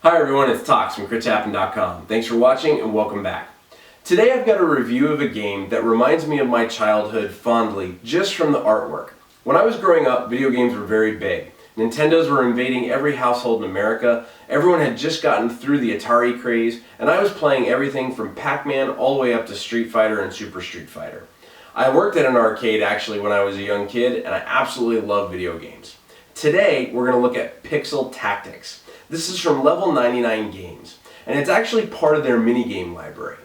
Hi everyone, it's Tox from CritChapping.com. Thanks for watching and welcome back. Today I've got a review of a game that reminds me of my childhood fondly just from the artwork. When I was growing up, video games were very big. Nintendos were invading every household in America, everyone had just gotten through the Atari craze, and I was playing everything from Pac-Man all the way up to Street Fighter and Super Street Fighter. I worked at an arcade actually when I was a young kid, and I absolutely love video games. Today we're going to look at Pixel Tactics. This is from Level 99 Games, and it's actually part of their minigame library.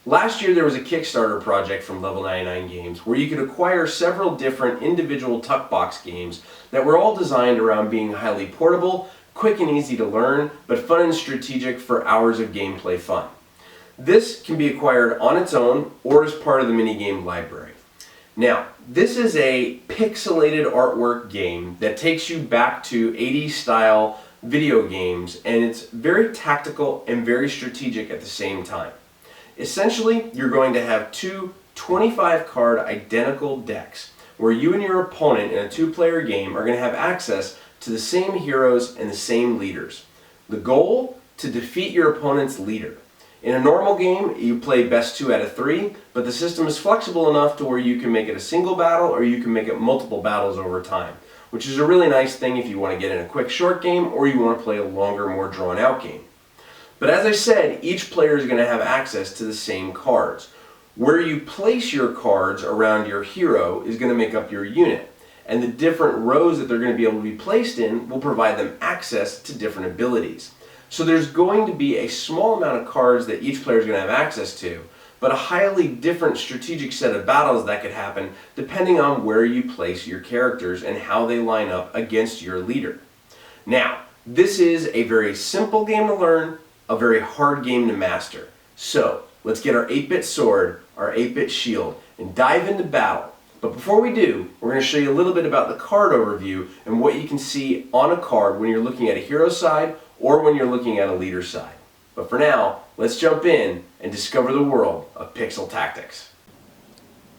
Last year there was a Kickstarter project from Level 99 Games where you could acquire several different individual tuck box games that were all designed around being highly portable, quick and easy to learn, but fun and strategic for hours of gameplay fun. This can be acquired on its own or as part of the minigame library. Now, this is a pixelated artwork game that takes you back to 80s style video games, and it's very tactical and very strategic at the same time. Essentially, you're going to have two 25 card identical decks where you and your opponent in a two-player game are going to have access to the same heroes and the same leaders. The goal? To defeat your opponent's leader. In a normal game, you play best 2 out of 3, but the system is flexible enough to where you can make it a single battle or you can make it multiple battles over time, which is a really nice thing if you want to get in a quick short game or you want to play a longer, more drawn out game. But as I said, each player is going to have access to the same cards. Where you place your cards around your hero is going to make up your unit, and the different rows that they're going to be able to be placed in will provide them access to different abilities. So there's going to be a small amount of cards that each player is going to have access to, but a highly different strategic set of battles that could happen depending on where you place your characters and how they line up against your leader. Now, this is a very simple game to learn, a very hard game to master. So, let's get our 8-bit sword, our 8-bit shield, and dive into battle. But before we do, we're going to show you a little bit about the card overview and what you can see on a card when you're looking at a hero side or when you're looking at a leader side. But for now, let's jump in and discover the world of Pixel Tactics.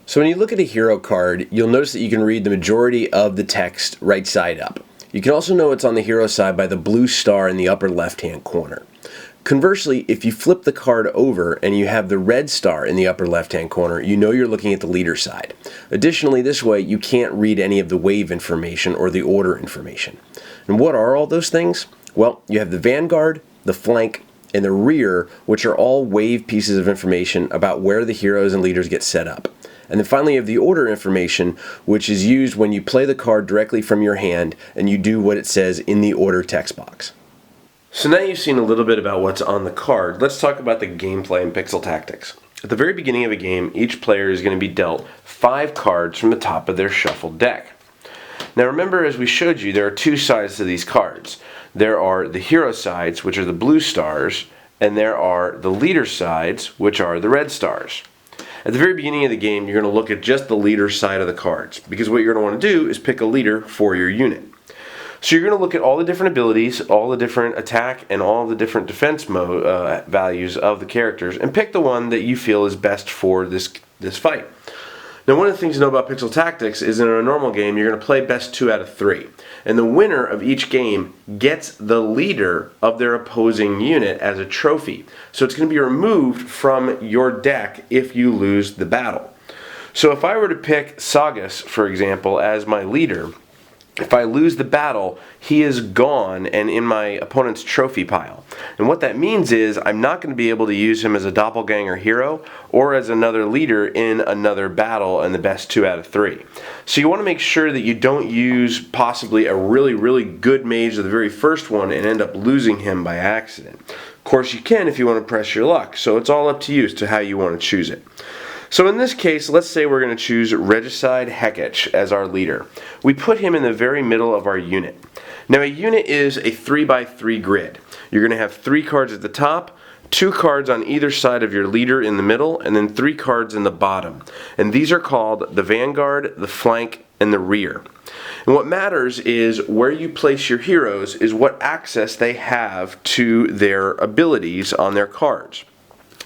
So when you look at a hero card, you'll notice that you can read the majority of the text right side up. You can also know it's on the hero side by the blue star in the upper left-hand corner. Conversely, if you flip the card over and you have the red star in the upper left-hand corner, you know you're looking at the leader side. Additionally, this way you can't read any of the wave information or the order information. And what are all those things? Well, you have the vanguard, the flank, and the rear, which are all wave pieces of information about where the heroes and leaders get set up. And then finally you have the order information, which is used when you play the card directly from your hand and you do what it says in the order text box. So now you've seen a little bit about what's on the card. Let's talk about the gameplay in Pixel Tactics. At the very beginning of a game, each player is going to be dealt 5 cards from the top of their shuffled deck. Now remember, as we showed you, there are 2 sides to these cards. There are the hero sides, which are the blue stars, and there are the leader sides, which are the red stars. At the very beginning of the game, you're going to look at just the leader side of the cards, because what you're going to want to do is pick a leader for your unit. So you're going to look at all the different abilities, all the different attack, and all the different defense values of the characters, and pick the one that you feel is best for this fight. Now, one of the things to know about Pixel Tactics is in a normal game, you're going to play best 2 out of 3. And the winner of each game gets the leader of their opposing unit as a trophy. So it's going to be removed from your deck if you lose the battle. So if I were to pick Sagas, for example, as my leader, if I lose the battle, he is gone and in my opponent's trophy pile. And what that means is I'm not going to be able to use him as a doppelganger hero or as another leader in another battle in the best 2 out of 3. So you want to make sure that you don't use possibly a really good mage of the very first one and end up losing him by accident. Of course you can if you want to press your luck, so it's all up to you as to how you want to choose it. So in this case, let's say we're going to choose Regicide Hekich as our leader. We put him in the very middle of our unit. Now a unit is a 3x3 grid. You're going to have 3 cards at the top, 2 cards on either side of your leader in the middle, and then 3 cards in the bottom. And these are called the vanguard, the flank, and the rear. And what matters is where you place your heroes is what access they have to their abilities on their cards.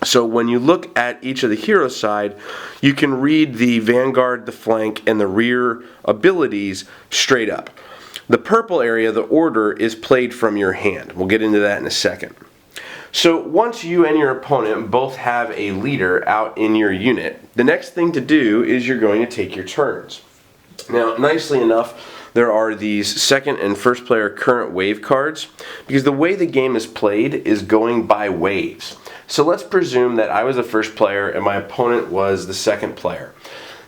So when you look at each of the hero side, you can read the vanguard, the flank, and the rear abilities straight up. The purple area, the order, is played from your hand. We'll get into that in a second. So once you and your opponent both have a leader out in your unit, the next thing to do is you're going to take your turns. Now, nicely enough, there are these second and first player current wave cards, because the way the game is played is going by waves. So let's presume that I was the first player and my opponent was the second player.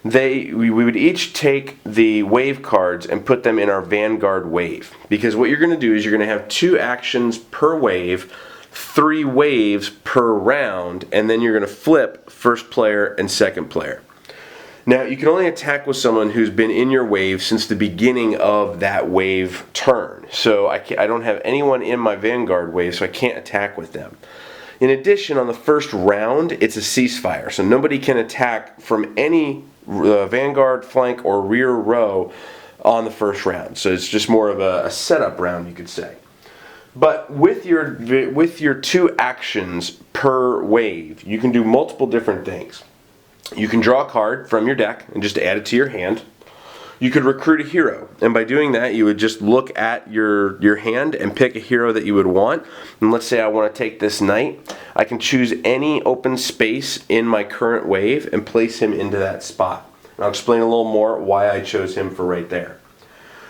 We would each take the wave cards and put them in our Vanguard wave, because what you're going to do is you're going to have 2 actions per wave, 3 waves per round, and then you're going to flip first player and second player. Now, you can only attack with someone who's been in your wave since the beginning of that wave turn. So I don't have anyone in my Vanguard wave, so I can't attack with them. In addition, on the first round, it's a ceasefire, so nobody can attack from any Vanguard, flank, or rear row on the first round. So it's just more of a setup round, you could say. But with your 2 actions per wave, you can do multiple different things. You can draw a card from your deck and just add it to your hand. You could recruit a hero, and by doing that you would just look at your hand and pick a hero that you would want. And let's say I want to take this knight. I can choose any open space in my current wave and place him into that spot. And I'll explain a little more why I chose him for right there.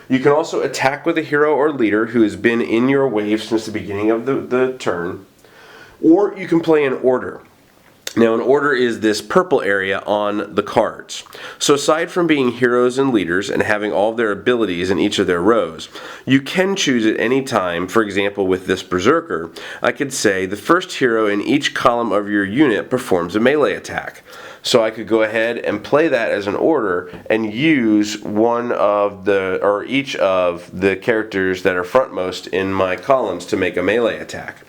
You can also attack with a hero or leader who has been in your wave since the beginning of the turn. Or you can play an order. Now, an order is this purple area on the cards. So aside from being heroes and leaders and having all of their abilities in each of their rows, you can choose at any time. For example, with this Berserker, I could say the first hero in each column of your unit performs a melee attack. So I could go ahead and play that as an order and use each of the characters that are frontmost in my columns to make a melee attack.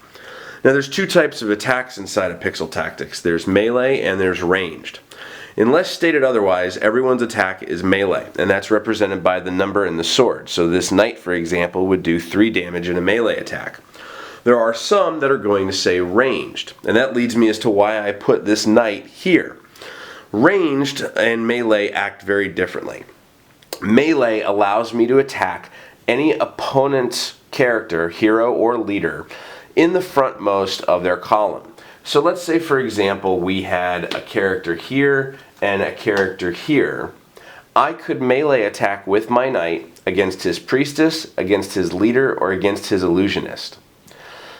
Now, there's 2 types of attacks inside of Pixel Tactics. There's melee and there's ranged. Unless stated otherwise, everyone's attack is melee, and that's represented by the number in the sword. So this knight, for example, would do 3 damage in a melee attack. There are some that are going to say ranged, and that leads me as to why I put this knight here. Ranged and melee act very differently. Melee allows me to attack any opponent's character, hero or leader, in the frontmost of their column. So let's say, for example, we had a character here and a character here. I could melee attack with my knight against his priestess, against his leader, or against his illusionist.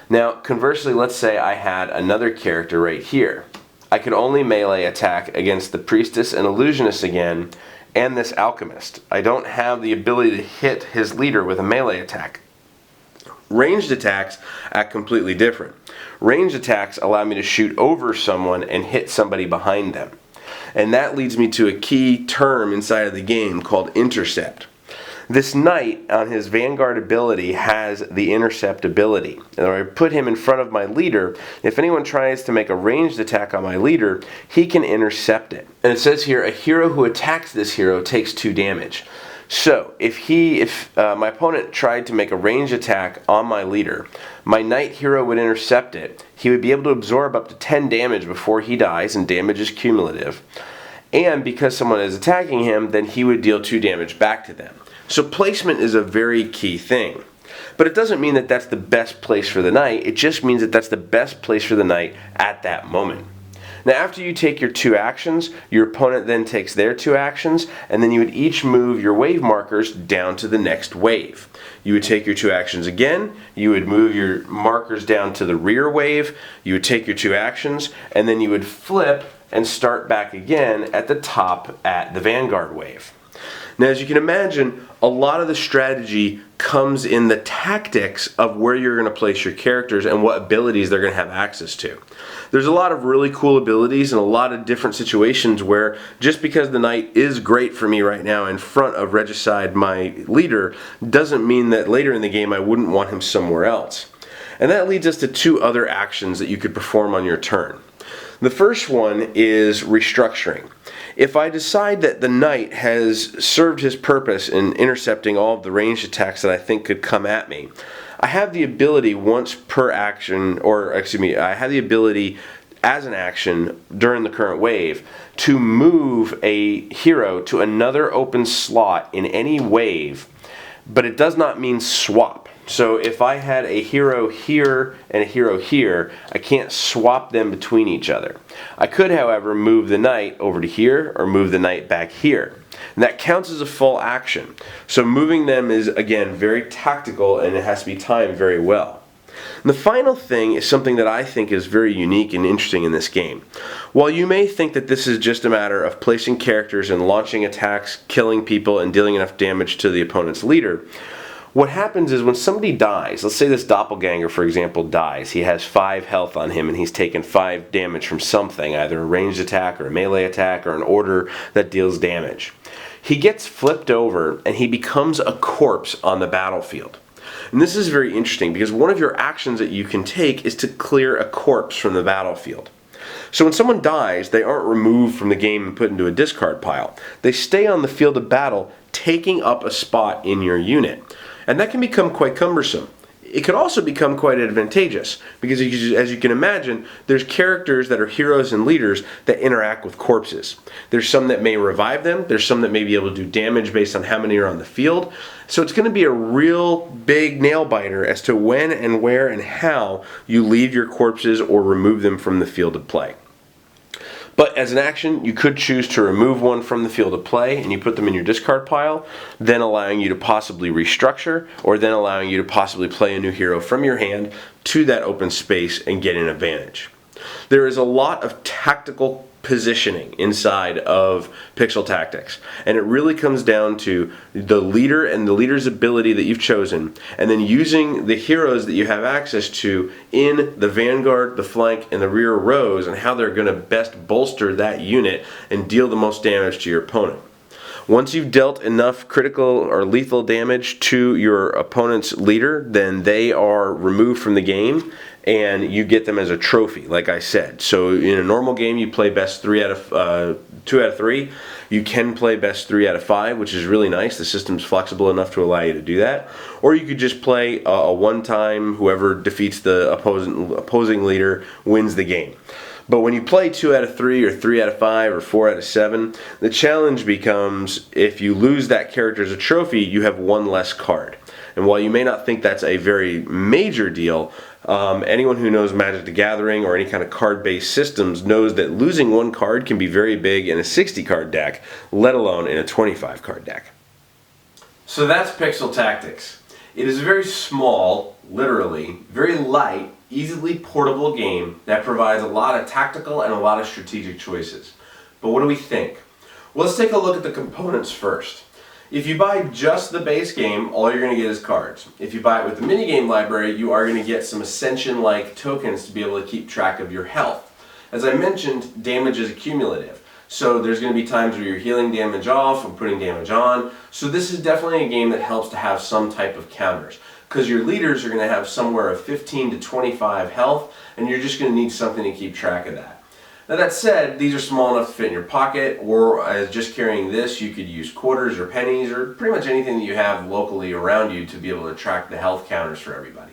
Now, conversely, let's say I had another character right here. I could only melee attack against the priestess and illusionist again, and this alchemist. I don't have the ability to hit his leader with a melee attack. Ranged attacks act completely different. Ranged attacks allow me to shoot over someone and hit somebody behind them. And that leads me to a key term inside of the game called intercept. This knight on his Vanguard ability has the intercept ability. And when I put him in front of my leader, if anyone tries to make a ranged attack on my leader, he can intercept it. And it says here, a hero who attacks this hero takes 2 damage. So, if my opponent tried to make a ranged attack on my leader, my knight hero would intercept it. He would be able to absorb up to 10 damage before he dies, and damage is cumulative. And because someone is attacking him, then he would deal 2 damage back to them. So placement is a very key thing. But it doesn't mean that that's the best place for the knight, it just means that that's the best place for the knight at that moment. Now, after you take your 2 actions, your opponent then takes their 2 actions, and then you would each move your wave markers down to the next wave. You would take your 2 actions again, you would move your markers down to the rear wave, you would take your 2 actions, and then you would flip and start back again at the top at the Vanguard wave. Now, as you can imagine, a lot of the strategy comes in the tactics of where you're going to place your characters and what abilities they're going to have access to. There's a lot of really cool abilities and a lot of different situations where just because the knight is great for me right now in front of Regicide, my leader, doesn't mean that later in the game I wouldn't want him somewhere else. And that leads us to 2 other actions that you could perform on your turn. The first one is restructuring. If I decide that the knight has served his purpose in intercepting all of the ranged attacks that I think could come at me, I have the ability once per action, I have the ability as an action during the current wave to move a hero to another open slot in any wave but it does not mean swap. So if I had a hero here and a hero here, I can't swap them between each other. I could, however, move the knight over to here or move the knight back here. And that counts as a full action. So moving them is, again, very tactical, and it has to be timed very well. And the final thing is something that I think is very unique and interesting in this game. While you may think that this is just a matter of placing characters and launching attacks, killing people, and dealing enough damage to the opponent's leader, what happens is when somebody dies, let's say this doppelganger, for example, dies. He has 5 health on him and he's taken 5 damage from something, either a ranged attack or a melee attack or an order that deals damage. He gets flipped over and he becomes a corpse on the battlefield. And this is very interesting because one of your actions that you can take is to clear a corpse from the battlefield. So when someone dies, they aren't removed from the game and put into a discard pile. They stay on the field of battle, taking up a spot in your unit. And that can become quite cumbersome. It could also become quite advantageous because, as you can imagine, there's characters that are heroes and leaders that interact with corpses. There's some that may revive them. There's some that may be able to do damage based on how many are on the field. So it's going to be a real big nail biter as to when and where and how you leave your corpses or remove them from the field of play. But as an action, you could choose to remove one from the field of play and you put them in your discard pile, then allowing you to possibly restructure, or then allowing you to possibly play a new hero from your hand to that open space and get an advantage. There is a lot of tactical positioning inside of Pixel Tactics, and it really comes down to the leader and the leader's ability that you've chosen, and then using the heroes that you have access to in the vanguard, the flank, and the rear rows, and how they're going to best bolster that unit and deal the most damage to your opponent. Once you've dealt enough critical or lethal damage to your opponent's leader, then they are removed from the game and you get them as a trophy, like I said. So in a normal game, you play best 2 out of 3. You can play best 3 out of 5, which is really nice. The system's flexible enough to allow you to do that. Or you could just play a one-time, whoever defeats the opposing leader wins the game. But when you play 2 out of 3 or 3 out of 5 or 4 out of 7, the challenge becomes if you lose that character as a trophy, you have 1 less card. And while you may not think that's a very major deal, anyone who knows Magic the Gathering or any kind of card-based systems knows that losing 1 card can be very big in a 60-card deck, let alone in a 25-card deck. So that's Pixel Tactics. It is a very small, literally, very light, easily portable game that provides a lot of tactical and a lot of strategic choices. But what do we think? Well, let's take a look at the components first. If you buy just the base game, all you're going to get is cards. If you buy it with the minigame library, you are going to get some Ascension-like tokens to be able to keep track of your health. As I mentioned, damage is cumulative. So there's going to be times where you're healing damage off and putting damage on. So this is definitely a game that helps to have some type of counters, because your leaders are going to have somewhere of 15 to 25 health, and you're just going to need something to keep track of that. Now that said, these are small enough to fit in your pocket, or as just carrying this, you could use quarters or pennies or pretty much anything that you have locally around you to be able to track the health counters for everybody.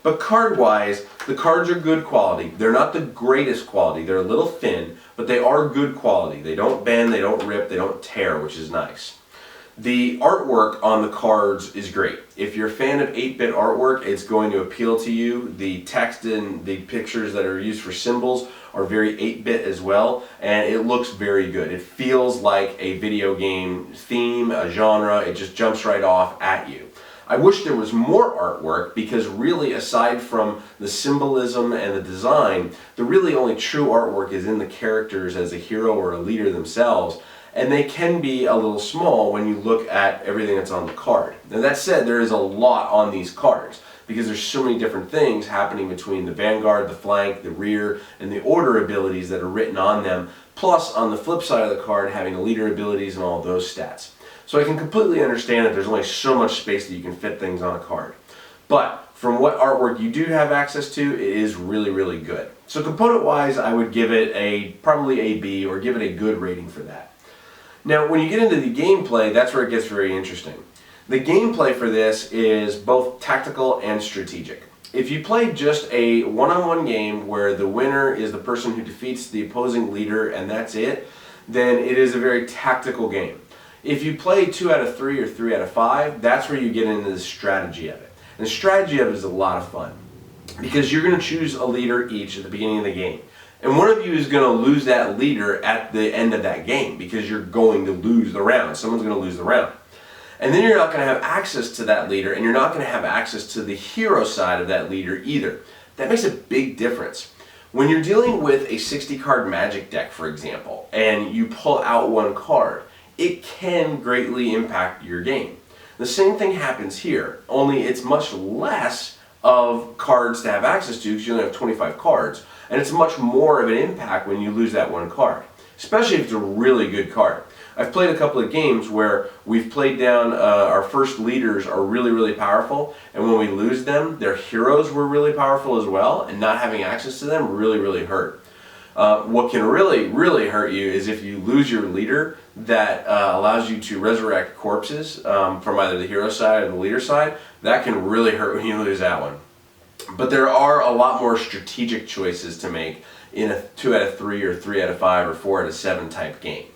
But card-wise, the cards are good quality. They're not the greatest quality. They're a little thin, but they are good quality. They don't bend, they don't rip, they don't tear, which is nice. The artwork on the cards is great. If you're a fan of 8-bit artwork, it's going to appeal to you. The text and the pictures that are used for symbols are very 8-bit as well, and it looks very good. It feels like a video game theme, a genre. It just jumps right off at you. I wish there was more artwork, because really, aside from the symbolism and the design, the really only true artwork is in the characters as a hero or a leader themselves. And they can be a little small when you look at everything that's on the card. Now that said, there is a lot on these cards because there's so many different things happening between the vanguard, the flank, the rear, and the order abilities that are written on them, plus on the flip side of the card having the leader abilities and all of those stats. So I can completely understand that there's only so much space that you can fit things on a card. But from what artwork you do have access to, it is really, really good. So component-wise, I would give it probably a B, or give it a good rating for that. Now, when you get into the gameplay, that's where it gets very interesting. The gameplay for this is both tactical and strategic. If you play just a one-on-one game where the winner is the person who defeats the opposing leader and that's it, then it is a very tactical game. If you play 2 out of 3 or 3 out of 5, that's where you get into the strategy of it. And the strategy of it is a lot of fun because you're going to choose a leader each at the beginning of the game. And one of you is going to lose that leader at the end of that game because you're going to lose the round. Someone's going to lose the round. And then you're not going to have access to that leader, and you're not going to have access to the hero side of that leader either. That makes a big difference. When you're dealing with a 60-card Magic deck, for example, and you pull out one card, it can greatly impact your game. The same thing happens here, only it's much less of cards to have access to because you only have 25 cards, and it's much more of an impact when you lose that one card, especially if it's a really good card. I've played a couple of games where we've played down our first leaders are really, really powerful, and when we lose them, their heroes were really powerful as well, and not having access to them really, really hurt. What can really, really hurt you is if you lose your leader that allows you to resurrect corpses from either the hero side or the leader side. That can really hurt when you lose that one. But there are a lot more strategic choices to make in a 2 out of 3 or 3 out of 5 or 4 out of 7 type game.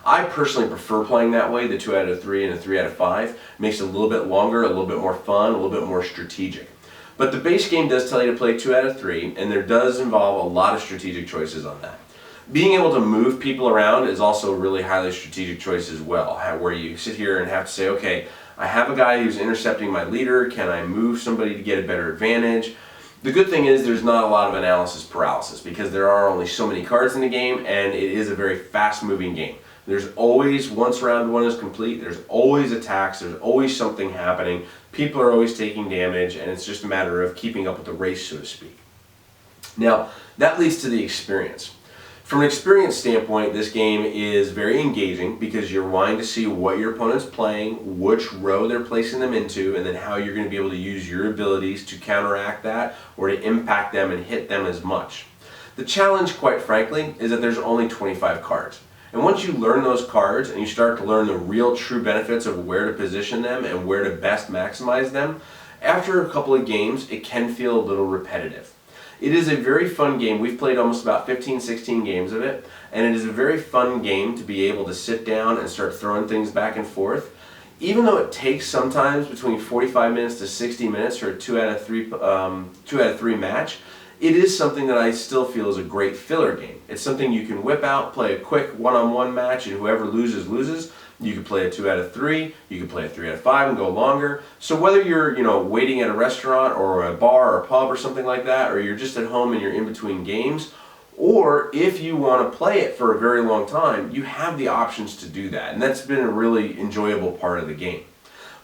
I personally prefer playing that way, the 2 out of 3 and a 3 out of 5. It makes it a little bit longer, a little bit more fun, a little bit more strategic. But the base game does tell you to play 2 out of 3, and there does involve a lot of strategic choices on that. Being able to move people around is also a really highly strategic choice as well, where you sit here and have to say, okay, I have a guy who's intercepting my leader, can I move somebody to get a better advantage? The good thing is there's not a lot of analysis paralysis because there are only so many cards in the game, and it is a very fast-moving game. There's always, once round one is complete, there's always attacks, there's always something happening, people are always taking damage, and it's just a matter of keeping up with the race, so to speak. Now, that leads to the experience. From an experience standpoint, this game is very engaging because you're wanting to see what your opponent's playing, which row they're placing them into, and then how you're going to be able to use your abilities to counteract that or to impact them and hit them as much. The challenge, quite frankly, is that there's only 25 cards. And once you learn those cards and you start to learn the real true benefits of where to position them and where to best maximize them, after a couple of games it can feel a little repetitive. It is a very fun game. We've played almost about 15, 16 games of it, and it is a very fun game to be able to sit down and start throwing things back and forth. Even though it takes sometimes between 45 minutes to 60 minutes for a 2 out of 3 match, it is something that I still feel is a great filler game. It's something you can whip out, play a quick one-on-one match, and whoever loses, loses. You can play a 2 out of 3, you can play a 3 out of 5 and go longer. So whether you're waiting at a restaurant or a bar or a pub or something like that, or you're just at home and you're in between games, or if you want to play it for a very long time, you have the options to do that. And that's been a really enjoyable part of the game.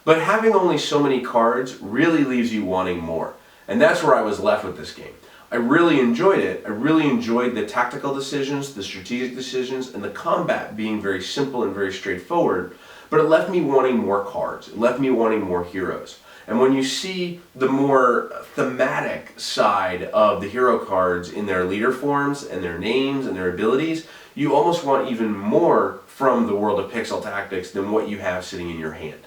But having only so many cards really leaves you wanting more. And that's where I was left with this game. I really enjoyed it. I really enjoyed the tactical decisions, the strategic decisions, and the combat being very simple and very straightforward, but it left me wanting more cards. It left me wanting more heroes. And when you see the more thematic side of the hero cards in their leader forms and their names and their abilities, you almost want even more from the world of Pixel Tactics than what you have sitting in your hand.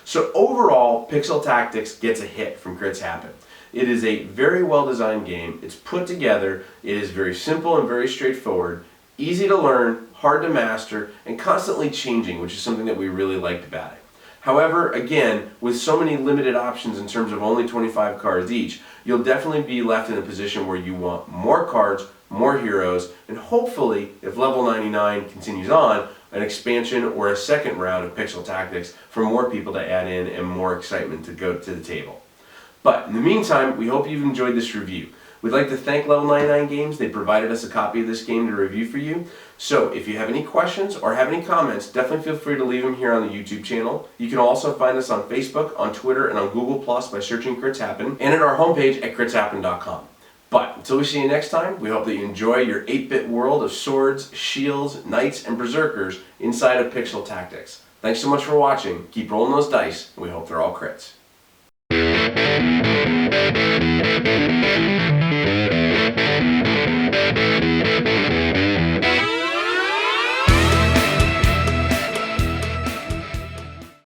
So overall, Pixel Tactics gets a hit from Crits Happen. It is a very well designed game. It's put together. It is very simple and very straightforward, easy to learn, hard to master, and constantly changing, which is something that we really liked about it. However, again, with so many limited options in terms of only 25 cards each, you'll definitely be left in a position where you want more cards, more heroes, and hopefully, if level 99 continues on, an expansion or a second round of Pixel Tactics for more people to add in and more excitement to go to the table. But in the meantime, we hope you've enjoyed this review. We'd like to thank Level 99 Games. They provided us a copy of this game to review for you. So if you have any questions or have any comments, definitely feel free to leave them here on the YouTube channel. You can also find us on Facebook, on Twitter, and on Google Plus by searching Crits Happen, and at our homepage at critshappen.com. But until we see you next time, we hope that you enjoy your 8-bit world of swords, shields, knights, and berserkers inside of Pixel Tactics. Thanks so much for watching. Keep rolling those dice, and we hope they're all crits.